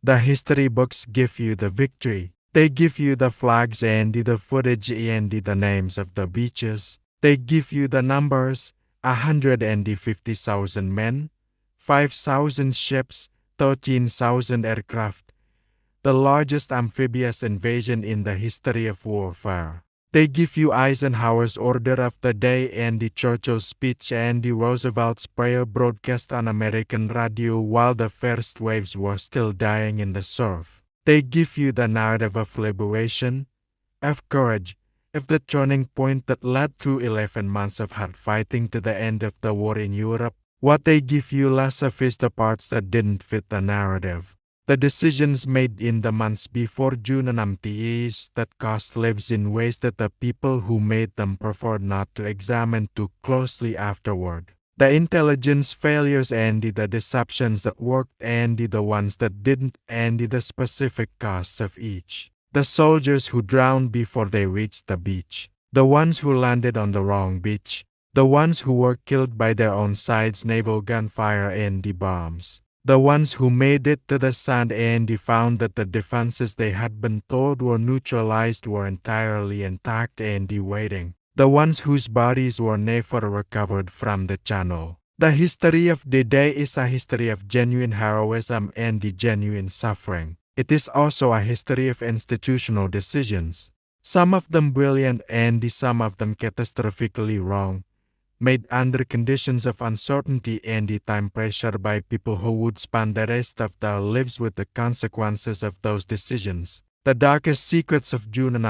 The history books give you the victory. They give you the flags and the footage and the names of the beaches. They give you the numbers, 150,000 men, 5,000 ships, 13,000 aircraft, the largest amphibious invasion in the history of warfare. They give you Eisenhower's order of the day and the Churchill's speech and the Roosevelt's prayer broadcast on American radio while the first waves were still dying in the surf. They give you the narrative of liberation, of courage, of the turning point that led through 11 months of hard fighting to the end of the war in Europe. What they give you less of is the parts that didn't fit the narrative. The decisions made in the months before June 6 that cost lives in ways that the people who made them preferred not to examine too closely afterward. The intelligence failures and the deceptions that worked and the ones that didn't and the specific costs of each. The soldiers who drowned before they reached the beach. The ones who landed on the wrong beach. The ones who were killed by their own side's naval gunfire and the bombs. The ones who made it to the sand and found that the defenses they had been told were neutralized were entirely intact and waiting. The ones whose bodies were never recovered from the channel. The history of the day is a history of genuine heroism and the genuine suffering. It is also a history of institutional decisions, some of them brilliant and some of them catastrophically wrong, made under conditions of uncertainty and time pressure by people who would spend the rest of their lives with the consequences of those decisions. The darkest secrets of June 6,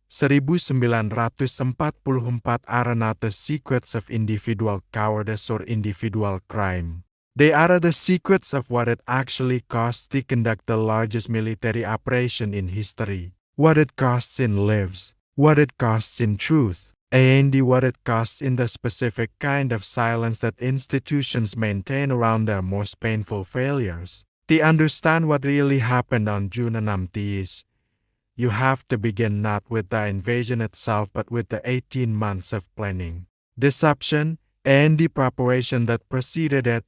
1944 are not the secrets of individual cowardice or individual crime. They are the secrets of what it actually costs to conduct the largest military operation in history, what it costs in lives, what it costs in truth, and what it costs in the specific kind of silence that institutions maintain around their most painful failures. To understand what really happened on June 6, you have to begin not with the invasion itself but with the 18 months of planning, deception, and the preparation that preceded it,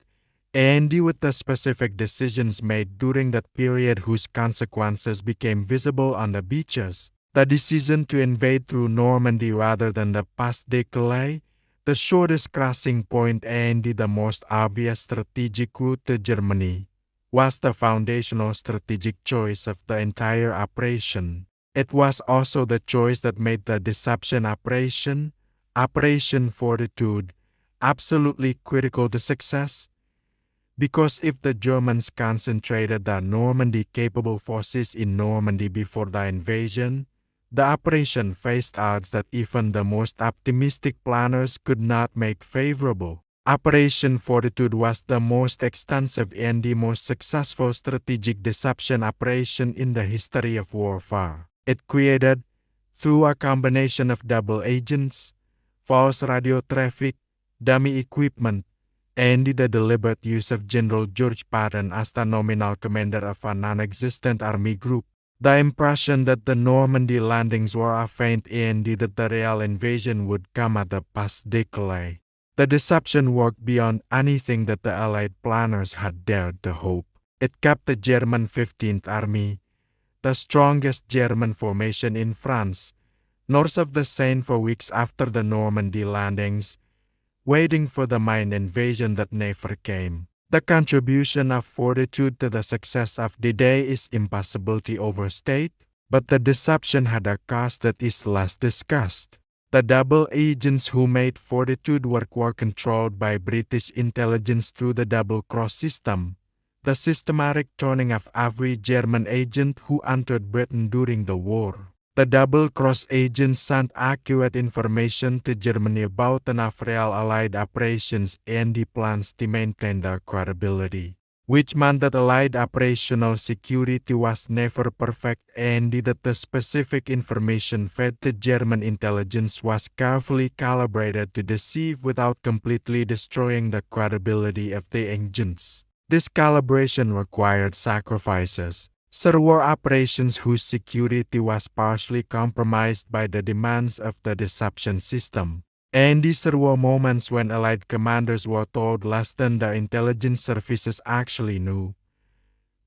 and with the specific decisions made during that period whose consequences became visible on the beaches. The decision to invade through Normandy rather than the Pas de Calais, the shortest crossing point and the most obvious strategic route to Germany, was the foundational strategic choice of the entire operation. It was also the choice that made the deception operation, Operation Fortitude, absolutely critical to success. Because if the Germans concentrated their Normandy-capable forces in Normandy before the invasion, the operation faced odds that even the most optimistic planners could not make favorable. Operation Fortitude was the most extensive and the most successful strategic deception operation in the history of warfare. It created, through a combination of double agents, false radio traffic, dummy equipment, and the deliberate use of General George Patton as the nominal commander of a non-existent army group, the impression that the Normandy landings were a feint and that the real invasion would come at the Pas de Calais. The deception worked beyond anything that the Allied planners had dared to hope. It kept the German 15th Army, the strongest German formation in France, north of the Seine for weeks after the Normandy landings, waiting for the main invasion that never came. The contribution of fortitude to the success of the day is impossible to overstate, but the deception had a cost that is less discussed. The double agents who made fortitude work were controlled by British intelligence through the double-cross system, the systematic turning of every German agent who entered Britain during the war. The double-cross agents sent accurate information to Germany about enough real Allied operations and the plans to maintain their credibility, which meant that Allied operational security was never perfect and that the specific information fed to German intelligence was carefully calibrated to deceive without completely destroying the credibility of the agents. This calibration required sacrifices. There were operations whose security was partially compromised by the demands of the deception system, and there were moments when Allied commanders were told less than the intelligence services actually knew.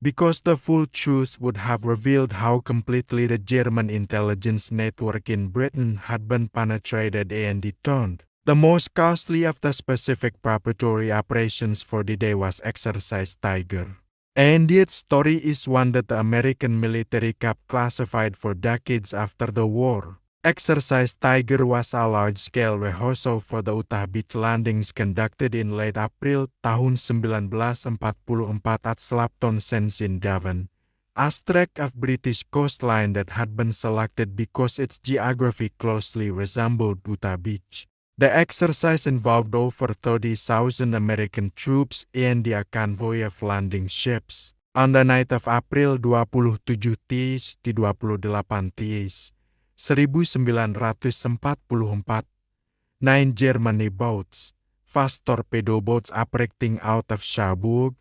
because the full truth would have revealed how completely the German intelligence network in Britain had been penetrated and turned. The most costly of the specific preparatory operations for the day was Exercise Tiger. And its story is one that the American military kept classified for decades after the war. Exercise Tiger was a large-scale rehearsal for the Utah Beach landings conducted in late April tahun 1944 at Slapton Sands in Devon, a stretch of British coastline that had been selected because its geography closely resembled Utah Beach. The exercise involved over 30,000 American troops and a convoy of landing ships. On the night of April 27 di 28 Ties, 1944, 9 Germany boats, fast torpedo boats operating out of Cherbourg,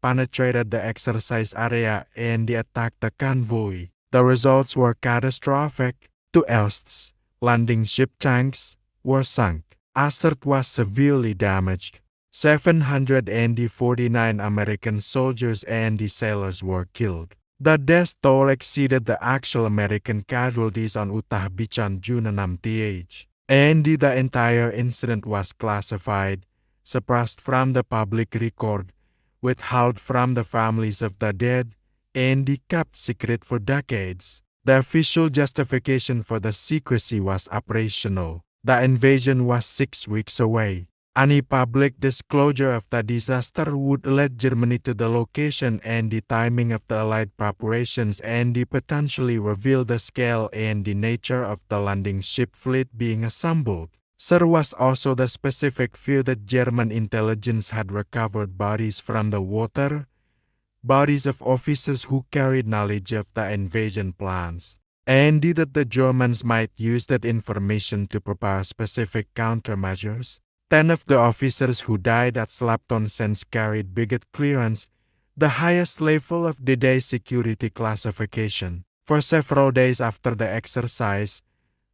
penetrated the exercise area and attacked the convoy. The results were catastrophic. 2 Elst's landing ship tanks were sunk. Assert was severely damaged. 749 American soldiers and sailors were killed. The death toll exceeded the actual American casualties on Utah Beach on June 6, and the entire incident was classified, suppressed from the public record, withheld from the families of the dead, and kept secret for decades. The official justification for the secrecy was operational. The invasion was 6 weeks away. Any public disclosure of the disaster would lead Germany to the location and the timing of the Allied preparations and potentially reveal the scale and the nature of the landing ship fleet being assembled. There was also the specific fear that German intelligence had recovered bodies from the water, bodies of officers who carried knowledge of the invasion plans, and that the Germans might use that information to prepare specific countermeasures. 10 of the officers who died at Slapton Sands carried brigade clearance, the highest level of the day's security classification. For several days after the exercise,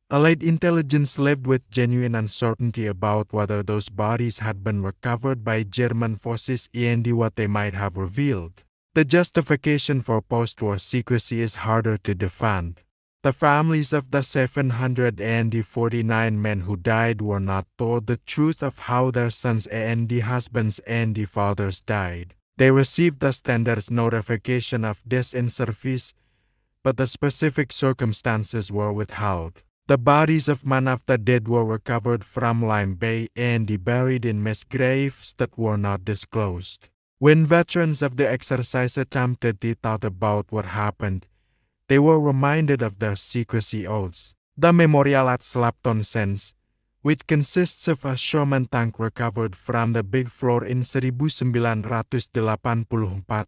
Allied intelligence lived with genuine uncertainty about whether those bodies had been recovered by German forces and what they might have revealed. The justification for post-war secrecy is harder to defend. The families of the 749 men who died were not told the truth of how their sons and husbands and fathers died. They received the standard notification of death in service, but the specific circumstances were withheld. The bodies of men of the dead were recovered from Lime Bay and buried in mass graves that were not disclosed. When veterans of the exercise attempted to talk about what happened, they were reminded of their secrecy oaths. The memorial at Slapton Sands, which consists of a Sherman tank recovered from the big floor in 1984,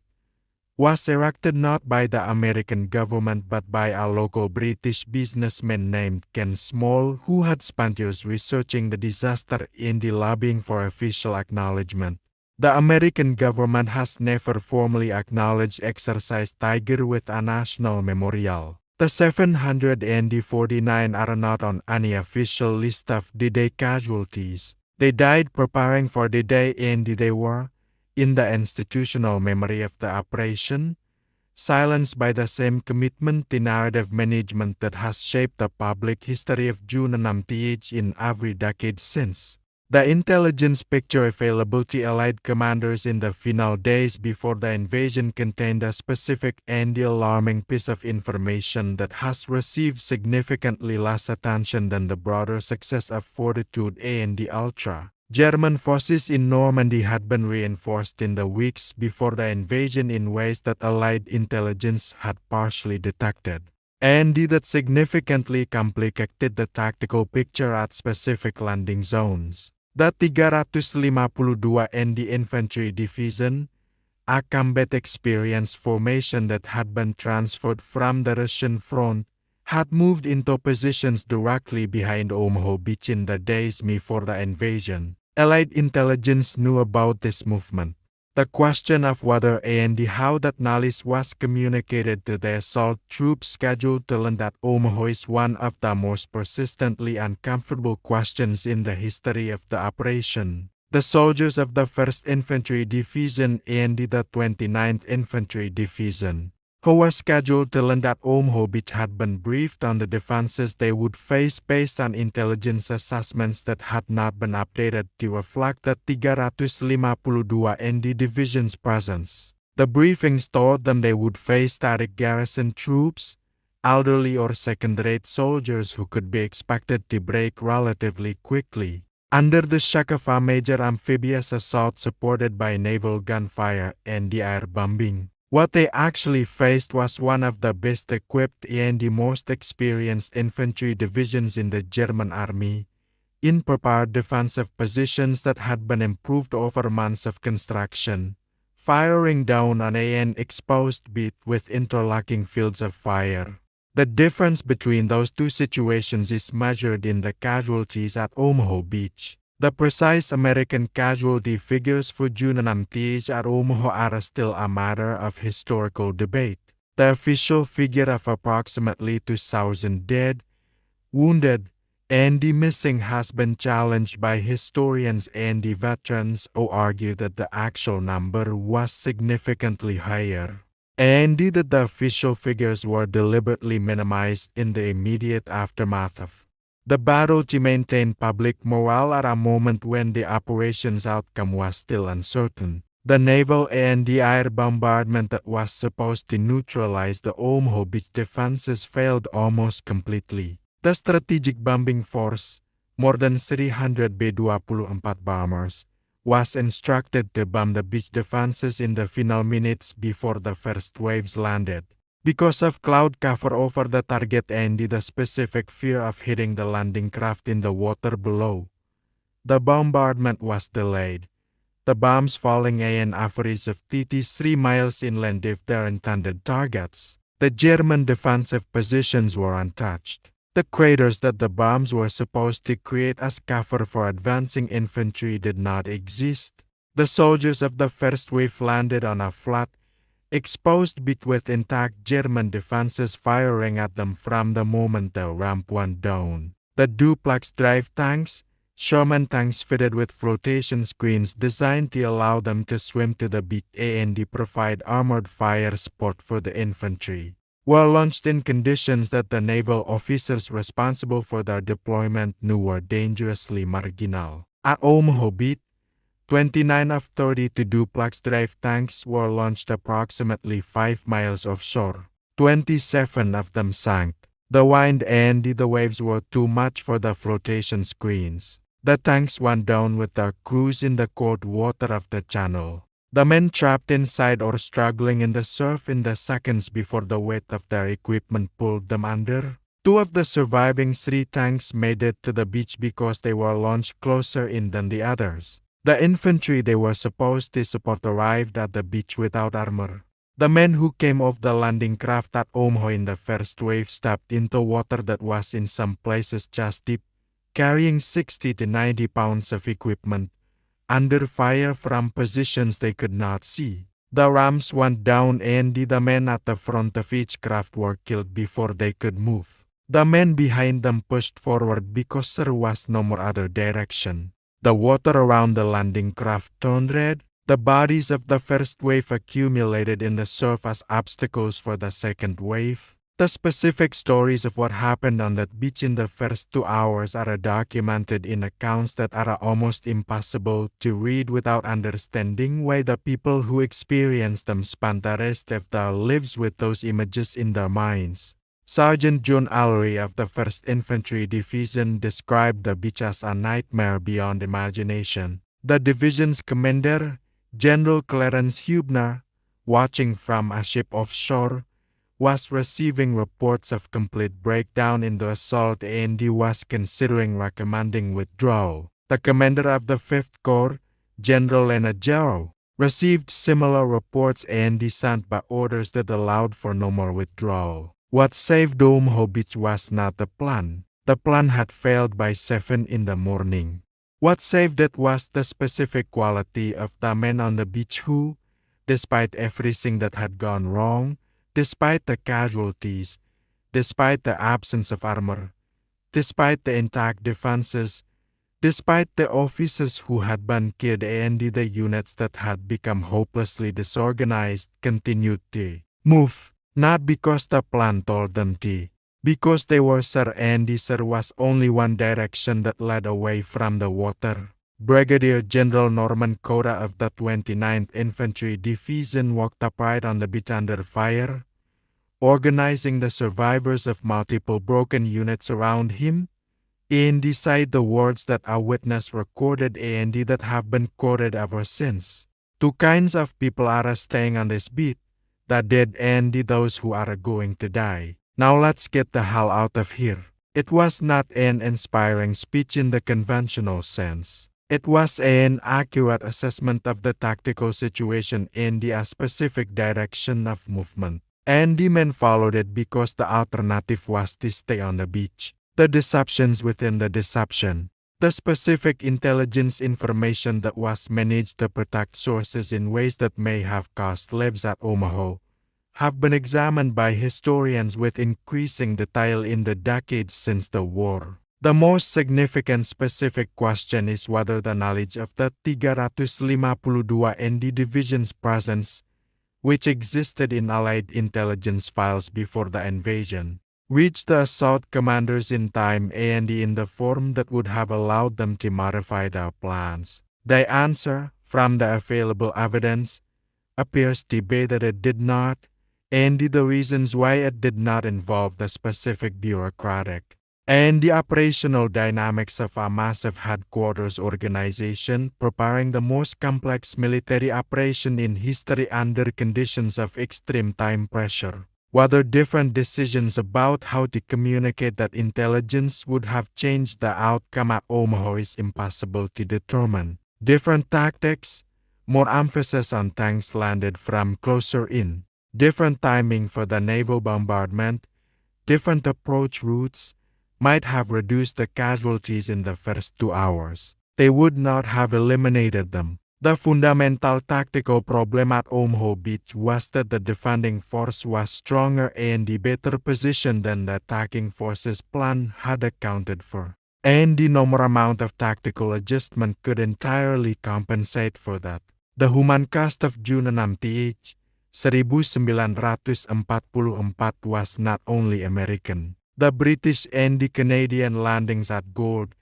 was erected not by the American government but by a local British businessman named Ken Small, who had spent years researching the disaster and lobbying for official acknowledgement. The American government has never formally acknowledged Exercise Tiger with a national memorial. The 749 are not on any official list of D-Day casualties. They died preparing for the day and they were, in the institutional memory of the operation, silenced by the same commitment to narrative management that has shaped the public history of June 6 in every decade since. The intelligence picture available to Allied commanders in the final days before the invasion contained a specific and alarming piece of information that has received significantly less attention than the broader success of Fortitude A and the Ultra. German forces in Normandy had been reinforced in the weeks before the invasion in ways that Allied intelligence had partially detected, and that significantly complicated the tactical picture at specific landing zones. The 352 and the Infantry Division, a combat experienced formation that had been transferred from the Russian front, had moved into positions directly behind Omaha Beach in the days before the invasion. Allied intelligence knew about this movement. The question of whether and how that knowledge was communicated to the assault troops scheduled to land at Omaha is one of the most persistently uncomfortable questions in the history of the operation. The soldiers of the 1st Infantry Division and the 29th Infantry Division, who were scheduled to land at Omaha Beach, had been briefed on the defenses they would face based on intelligence assessments that had not been updated to reflect the 352 ND Division's presence. The briefings told them they would face static garrison troops, elderly or second-rate soldiers who could be expected to break relatively quickly under the shock of a major amphibious assault supported by naval gunfire and the air bombing. What they actually faced was one of the best equipped and the most experienced infantry divisions in the German army, in prepared defensive positions that had been improved over months of construction, firing down on an exposed beat with interlocking fields of fire. The difference between those two situations is measured in the casualties at Omaha Beach. The precise American casualty figures for June and MTs at Omaha are still a matter of historical debate. The official figure of approximately 2,000 dead, wounded, and the missing has been challenged by historians and the veterans who argue that the actual number was significantly higher, and that the official figures were deliberately minimized in the immediate aftermath of the battle to maintain public morale at a moment when the operation's outcome was still uncertain. The naval and the air bombardment that was supposed to neutralize the Omaha Beach defenses failed almost completely. The strategic bombing force, more than 300 B-24 bombers, was instructed to bomb the beach defenses in the final minutes before the first waves landed. Because of cloud cover over the target and the specific fear of hitting the landing craft in the water below, the bombardment was delayed, the bombs falling an average of 3 miles inland of their intended targets. The German defensive positions were untouched. The craters that the bombs were supposed to create as cover for advancing infantry did not exist. The soldiers of the first wave landed on a flat, exposed beat with intact German defenses firing at them from the moment the ramp went down. The duplex drive tanks, Sherman tanks fitted with flotation screens designed to allow them to swim to the beat and provide armored fire support for the infantry, were launched in conditions that the naval officers responsible for their deployment knew were dangerously marginal. At Omaha Beach, 29 of 32 duplex drive tanks were launched approximately 5 miles offshore. 27 of them sank. The wind and the waves were too much for the flotation screens. The tanks went down with their crews in the cold water of the channel. The men trapped inside or struggling in the surf in the seconds before the weight of their equipment pulled them under. 2 of the surviving 3 tanks made it to the beach because they were launched closer in than the others. The infantry they were supposed to support arrived at the beach without armor. The men who came off the landing craft at Omaha in the first wave stepped into water that was in some places chest deep, carrying 60 to 90 pounds of equipment, under fire from positions they could not see. The rams went down and the men at the front of each craft were killed before they could move. The men behind them pushed forward because there was no more other direction. The water around the landing craft turned red. The bodies of the first wave accumulated in the surf as obstacles for the second wave. The specific stories of what happened on that beach in the first 2 hours are documented in accounts that are almost impossible to read without understanding why the people who experienced them spent the rest of their lives with those images in their minds. Sergeant John Allery of the 1st Infantry Division described the beach as a nightmare beyond imagination. The division's commander, General Clarence Hubner, watching from a ship offshore, was receiving reports of complete breakdown in the assault and he was considering recommending withdrawal. The commander of the 5th Corps, General Lenajero, received similar reports and he sent back orders that allowed for no more withdrawal. What saved Omaha Beach was not the plan. The plan had failed by 7 in the morning. What saved it was the specific quality of the men on the beach who, despite everything that had gone wrong, despite the casualties, despite the absence of armor, despite the intact defenses, Despite the officers who had been killed and the units that had become hopelessly disorganized continued to move, not because the plan told them to, because they were sure and there was only one direction that led away from the water. Brigadier General Norman Cota of the 29th Infantry Division walked upright on the beach under fire, organizing the survivors of multiple broken units around him, and decide the words that a witness recorded and that have been quoted ever since. Two kinds of people are staying on this beat, the dead and those who are going to die. Now let's get the hell out of here. It was not an inspiring speech in the conventional sense. It was an accurate assessment of the tactical situation and a specific direction of movement. And the men followed it because the alternative was to stay on the beach. The deceptions within the deception. The specific intelligence information that was managed to protect sources in ways that may have cost lives at Omaha have been examined by historians with increasing detail in the decades since the war. The most significant specific question is whether the knowledge of the 352 ND Division's presence, which existed in Allied intelligence files before the invasion, reached the assault commanders in time and in the form that would have allowed them to modify their plans. The answer, from the available evidence, appears to be that it did not, and the reasons why it did not involve the specific bureaucratic and the operational dynamics of a massive headquarters organization preparing the most complex military operation in history under conditions of extreme time pressure. Whether different decisions about how to communicate that intelligence would have changed the outcome at Omaha is impossible to determine. Different tactics, more emphasis on tanks landed from closer in, different timing for the naval bombardment, different approach routes, might have reduced the casualties in the first 2 hours. They would not have eliminated them. The fundamental tactical problem at Omaha Beach was that the defending force was stronger and better positioned than the attacking force's plan had accounted for. And no more amount of tactical adjustment could entirely compensate for that. The human cost of June 6, 1944 was not only American. The British and the Canadian landings at Gold,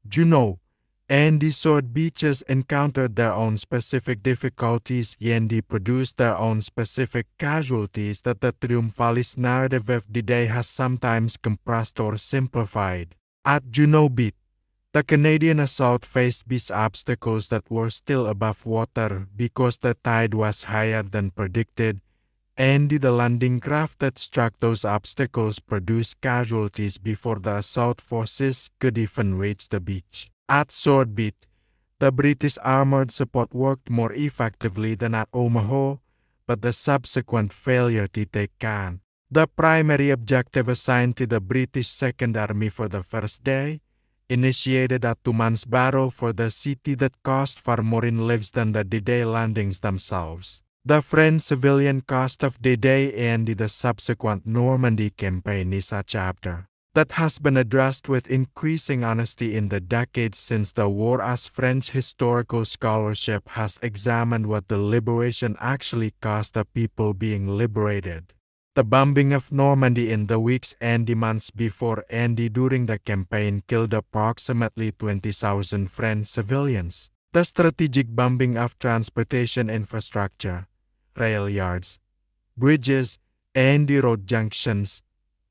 Juneau, and the Sword Beaches encountered their own specific difficulties and they produced their own specific casualties that the triumphalist narrative of the day has sometimes compressed or simplified. At Juneau Beach, the Canadian assault faced these obstacles that were still above water because the tide was higher than predicted, and the landing craft that struck those obstacles produced casualties before the assault forces could even reach the beach. At Sword Beach, the British armored support worked more effectively than at Omaha, but the subsequent failure to take Caen, the primary objective assigned to the British Second Army for the first day, initiated a 2-month battle for the city that cost far more in lives than the D-Day landings themselves. The French civilian cost of D-Day and the subsequent Normandy campaign is a chapter that has been addressed with increasing honesty in the decades since the war, as French historical scholarship has examined what the liberation actually cost the people being liberated. The bombing of Normandy in the weeks and the months before and during the campaign killed approximately 20,000 French civilians. The strategic bombing of transportation infrastructure, rail yards, bridges, and the road junctions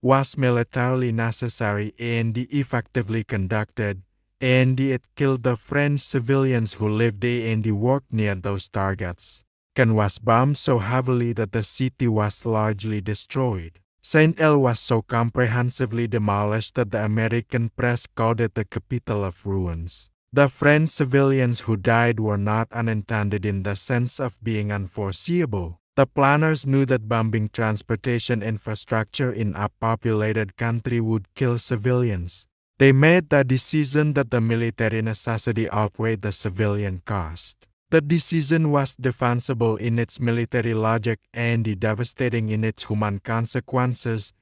was militarily necessary and effectively conducted, and it killed the French civilians who lived and worked near those targets. Caen was bombed so heavily that the city was largely destroyed. Saint-El was so comprehensively demolished that the American press called it the capital of ruins. The French civilians who died were not unintended in the sense of being unforeseeable. The planners knew that bombing transportation infrastructure in a populated country would kill civilians. They made the decision that the military necessity outweighed the civilian cost. The decision was defensible in its military logic and devastating in its human consequences,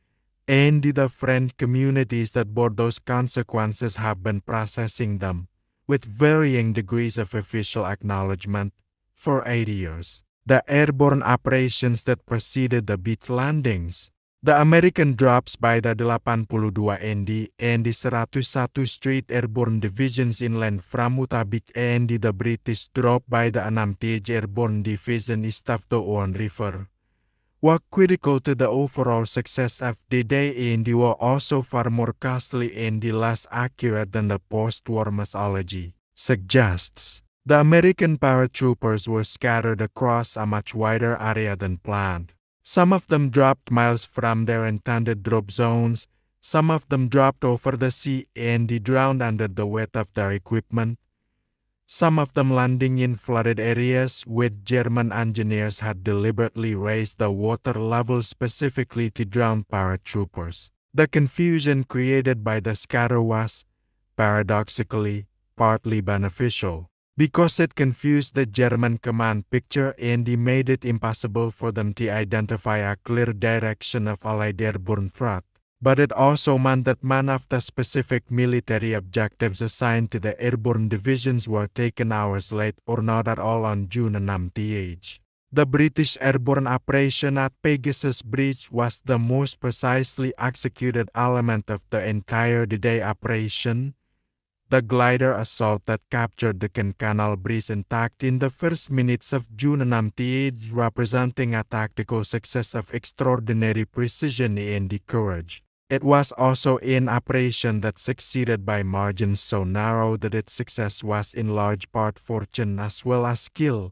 and the French communities that bore those consequences have been processing them, with varying degrees of official acknowledgement, for 80 years. The airborne operations that preceded the beach landings. The American drops by the 82 ND and the 101 Street Airborne Divisions inland from Utah Beach and the British drop by the 60 Airborne Division east of the Owen River were critical to the overall success of the day and were also far more costly and less accurate than the post-war mythology suggests. The American paratroopers were scattered across a much wider area than planned. Some of them dropped miles from their intended drop zones, some of them dropped over the sea and drowned under the weight of their equipment, some of them landing in flooded areas where German engineers had deliberately raised the water level specifically to drown paratroopers. The confusion created by the scatter was, paradoxically, partly beneficial, because it confused the German command picture and made it impossible for them to identify a clear direction of Allied airborne threat. But it also meant that none of the specific military objectives assigned to the airborne divisions were taken hours late or not at all on June 19th. The British airborne operation at Pegasus Bridge was the most precisely executed element of the entire D-Day operation. The glider assault that captured the Canal Bridge intact in the first minutes of June 19th, representing a tactical success of extraordinary precision and courage. It was also an operation that succeeded by margins so narrow that its success was in large part fortune as well as skill.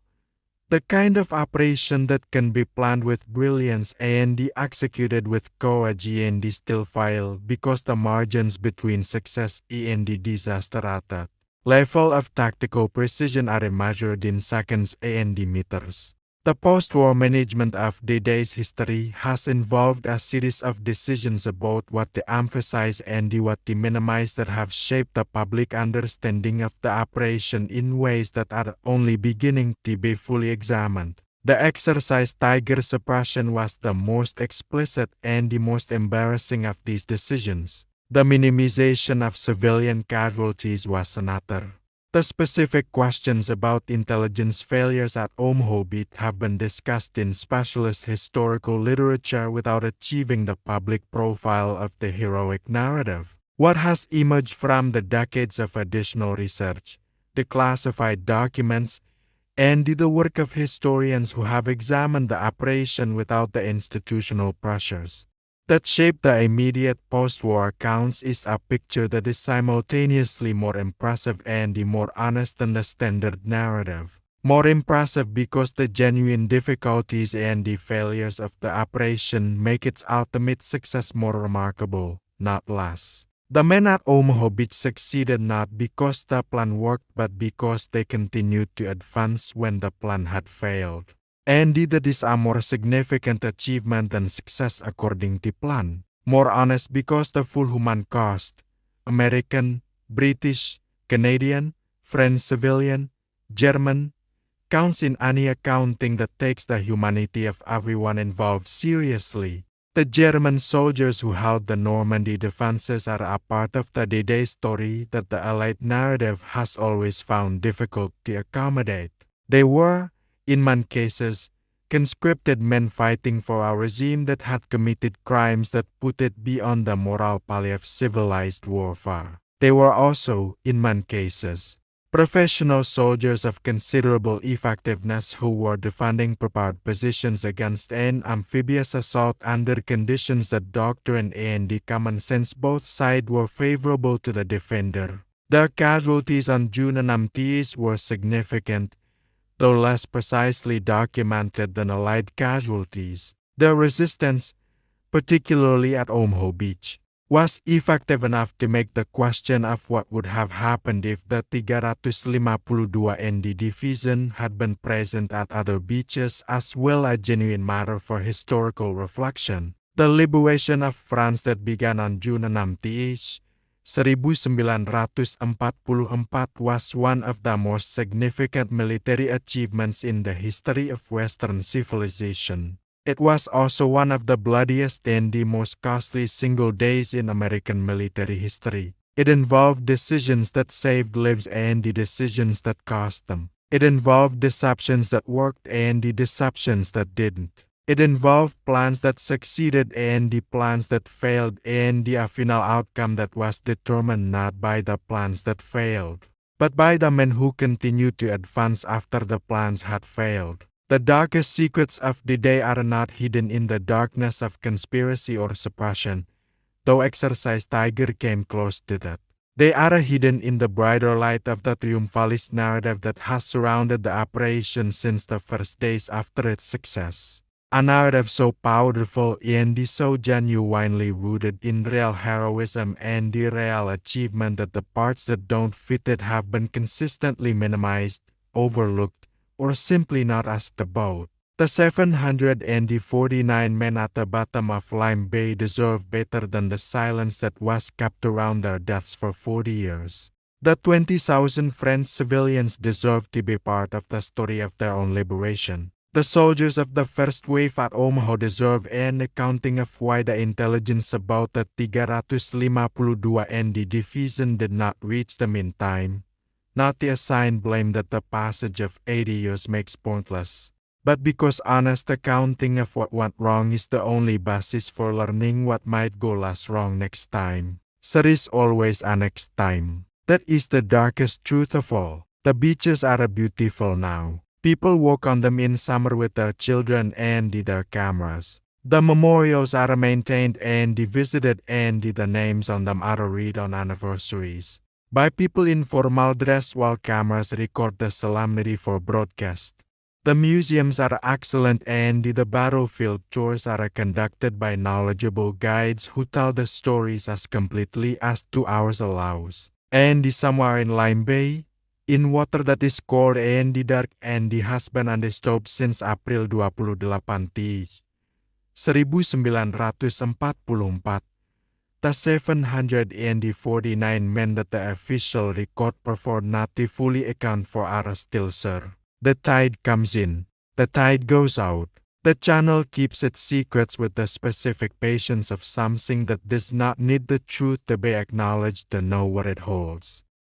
The kind of operation that can be planned with brilliance and executed with courage and still fail because the margins between success and disaster at that level of tactical precision are measured in seconds and meters. The post-war management of the day's history has involved a series of decisions about what to emphasize and what to minimize that have shaped the public understanding of the operation in ways that are only beginning to be fully examined. The exercise Tiger Suppression was the most explicit and the most embarrassing of these decisions. The minimization of civilian casualties was another. The specific questions about intelligence failures at Omaha Beach have been discussed in specialist historical literature without achieving the public profile of the heroic narrative. What has emerged from the decades of additional research, declassified documents, and the work of historians who have examined the operation without the institutional pressures that shaped the immediate post-war accounts is a picture that is simultaneously more impressive and more honest than the standard narrative. More impressive because the genuine difficulties and the failures of the operation make its ultimate success more remarkable, not less. The men at Omaha Beach succeeded not because the plan worked but because they continued to advance when the plan had failed. And that is a more significant achievement than success according to plan. More honest because the full human cost, American, British, Canadian, French civilian, German, counts in any accounting that takes the humanity of everyone involved seriously. The German soldiers who held the Normandy defenses are a part of the D-Day story that the Allied narrative has always found difficult to accommodate. They were, in many cases, conscripted men fighting for a regime that had committed crimes that put it beyond the moral pale of civilized warfare. They were also, in many cases, professional soldiers of considerable effectiveness who were defending prepared positions against an amphibious assault under conditions that doctrine and the common sense both sides were favorable to the defender. Their casualties on June 19th were significant, though less precisely documented than Allied casualties. Their resistance, particularly at Omaha Beach, was effective enough to make the question of what would have happened if the 352 ND Division had been present at other beaches as well a genuine matter for historical reflection. The liberation of France that began on June 19th, 1944 was one of the most significant military achievements in the history of Western civilization. It was also one of the bloodiest and the most costly single days in American military history. It involved decisions that saved lives and the decisions that cost them. It involved deceptions that worked and the deceptions that didn't. It involved plans that succeeded and the plans that failed and the final outcome that was determined not by the plans that failed, but by the men who continued to advance after the plans had failed. The darkest secrets of the day are not hidden in the darkness of conspiracy or suppression, though Exercise Tiger came close to that. They are hidden in the brighter light of the triumphalist narrative that has surrounded the operation since the first days after its success. A narrative so powerful and so genuinely rooted in real heroism and the real achievement that the parts that don't fit it have been consistently minimized, overlooked, or simply not asked about. The 749 men at the bottom of Lime Bay deserve better than the silence that was kept around their deaths for 40 years. The 20,000 French civilians deserve to be part of the story of their own liberation. The soldiers of the first wave at Omaha deserve an accounting of why the intelligence about the 352 and the division did not reach them in time. Not to assign blame that the passage of 80 years makes pointless, but because honest accounting of what went wrong is the only basis for learning what might go less wrong next time. There is always a next time. That is the darkest truth of all. The beaches are beautiful now. People walk on them in summer with their children and their cameras. The memorials are maintained and visited and the names on them are read on anniversaries by people in formal dress while cameras record the solemnity for broadcast. The museums are excellent and the battlefield tours are conducted by knowledgeable guides who tell the stories as completely as 2 hours allows. And somewhere in Lime Bay, in water that is cold and dark and has been undisturbed since April 28, 1944, the 749 men that the official record purport not to fully account for are still there. The tide comes in, the tide goes out. The channel keeps its secrets with the specific patience of something that does not need the truth to be acknowledged to know what it holds.